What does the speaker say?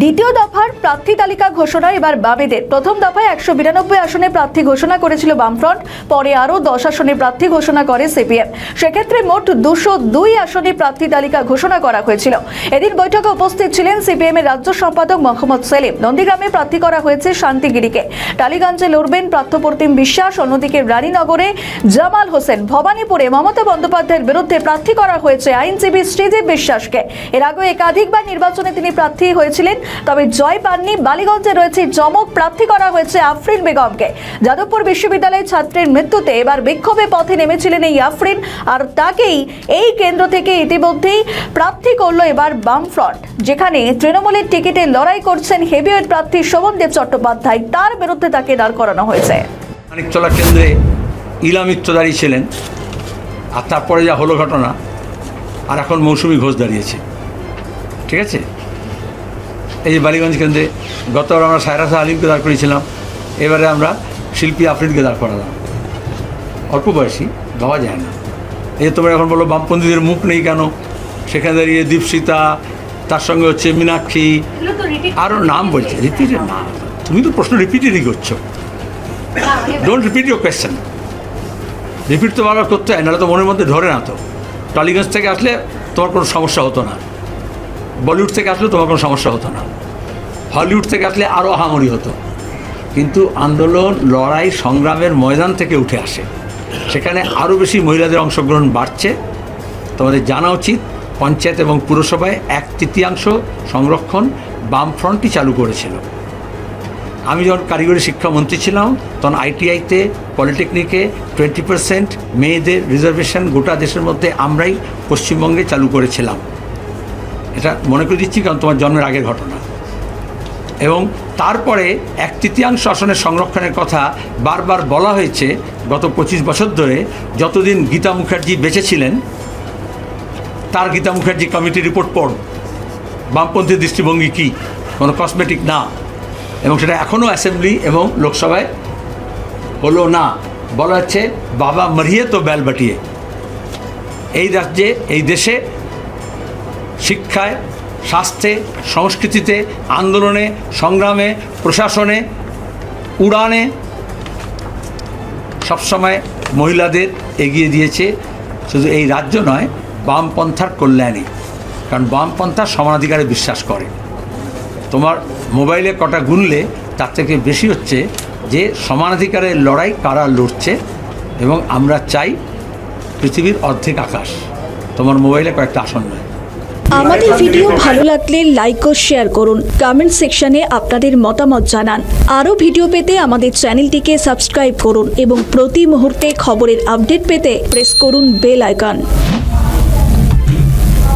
দ্বিতীয় দফার প্রার্থী তালিকা ঘোষণা এবার বামেদের। প্রথম দফায় 192 আসনে প্রার্থী ঘোষণা করেছিল বামফ্রন্ট, পরে আরও 10 আসনে প্রার্থী ঘোষণা করে সিপিএম। সেক্ষেত্রে মোট 202 আসনে প্রার্থী তালিকা ঘোষণা করা হয়েছিল। এদিন বৈঠকে উপস্থিত ছিলেন সিপিএম এর রাজ্য সম্পাদক মোহাম্মদ সেলিম। নন্দীগ্রামে প্রার্থী করা হয়েছে শান্তিগিরিকে, টালিগঞ্জে লড়বেন পার্থপ্রতিম বিশ্বাস, অন্যদিকে রানীনগরে জামাল হোসেন, ভবানীপুরে মমতা বন্দ্যোপাধ্যায়ের বিরুদ্ধে প্রার্থী করা হয়েছে আইনজীবী শ্রীদেব বিশ্বাসকে। এর আগে একাধিকবার নির্বাচনে তিনি প্রার্থী হয়েছিলেন, তবে জয় পাননি। বালিগঞ্জে রয়েছে চমক, প্রার্থী করা হয়েছে আফরিন বেগমকে। যাদবপুর বিশ্ববিদ্যালয়ের ছাত্রের মৃত্যুতে এবার বিক্ষোভে পথে নেমেছিলেন এই আফরিন, আর তাকেই এই কেন্দ্র থেকে ইতিমধ্যেই প্রার্থী করলো এবার বামফ্রন্ট, যেখানে তৃণমূলের টিকিটে লড়াই করছেন হেভিওয়েট প্রার্থী শোভনদেব চট্টোপাধ্যায়। তার বিরুদ্ধে তাকে দাঁড় করানো হয়েছে। মানিকতলা কেন্দ্রে ইলা মিত্র দাঁড়িয়েছিলেন, আর তারপরে যা হলো ঘটনা, আর এখন মৌসুমী ঘোষ দাঁড়িয়েছে। ঠিক আছে, এই যে বালিগঞ্জ কেন্দ্রে গতবার আমরা সায়রাসা আলিমকে দাঁড় করিয়েছিলাম, এবারে আমরা শিল্পী আফরিনকে দাঁড় করালাম। অল্প বয়সী, ভাবা যায় না। এই যে তোমরা এখন বলো বামপন্থীদের মুখ নেই কেন, সেখানে দাঁড়িয়ে দীপশিতা, তার সঙ্গে হচ্ছে মীনাক্ষী, আরও নাম বলছে। রিপিটেড না, তুমি তো প্রশ্ন রিপিটেডই করছো। Don't repeat your question. Repeat তো বারবার করতে হয়, নাহলে তো মনের মধ্যে ধরে না। তো টালিগঞ্জ থেকে আসলে তোমার কোনো সমস্যা হতো না, বলিউড থেকে আসলে তোমার কোনো সমস্যা হতো না, হলিউড থেকে আসলে আরও আহামরি হতো। কিন্তু আন্দোলন, লড়াই, সংগ্রামের ময়দান থেকে উঠে আসে, সেখানে আরও বেশি মহিলাদের অংশগ্রহণ বাড়ছে। তোমাদের জানা উচিত, পঞ্চায়েত এবং পুরসভায় 1/3 সংরক্ষণ বামফ্রন্টই চালু করেছিল। আমি যখন কারিগরি শিক্ষামন্ত্রী ছিলাম, তখন আইটিআইতে, পলিটেকনিকে 20% মেয়েদের রিজার্ভেশন গোটা দেশের মধ্যে আমরাই পশ্চিমবঙ্গে চালু করেছিলাম। এটা মনে করে দিচ্ছি কারণ তোমার জন্মের আগের ঘটনা। এবং তারপরে 1/3 আসনের সংরক্ষণের কথা বারবার বলা হয়েছে গত 25 বছর ধরে। যতদিন গীতা মুখার্জি বেঁচে ছিলেন, তার গীতা মুখার্জি কমিটি রিপোর্ট পড়, বামপন্থী দৃষ্টিভঙ্গি কী, কোনো কসমেটিক না। এবং সেটা এখনও অ্যাসেম্বলি এবং লোকসভায় হলো না। বলা হচ্ছে বাবা মরিয়ে তো বেল বাটিয়ে। এই রাজ্যে, এই দেশে শিক্ষায়, স্বাস্থ্যে, সংস্কৃতিতে, আন্দোলনে, সংগ্রামে, প্রশাসনে, উড়ানে সবসময় মহিলাদের এগিয়ে দিয়েছে। শুধু এই রাজ্য নয়, বামপন্থার কল্যাণে। কারণ বামপন্থা সমানাধিকারে বিশ্বাস করে। তোমার মোবাইলে কটা গুনলে তার থেকে বেশি হচ্ছে যে সমানাধিকারের লড়াই কারা লড়ছে। এবং আমরা চাই পৃথিবীর অর্ধেক আকাশ তোমার মোবাইলে কয়েকটা আসন নয়। আমাদের ভিডিও ভালো লাগলে লাইক ও শেয়ার করুন, কমেন্ট সেকশনে আপনাদের মতামত জানান। আরও ভিডিও পেতে আমাদের চ্যানেলটিকে সাবস্ক্রাইব করুন এবং প্রতি মুহূর্তে খবরের আপডেট পেতে প্রেস করুন বেল আইকন।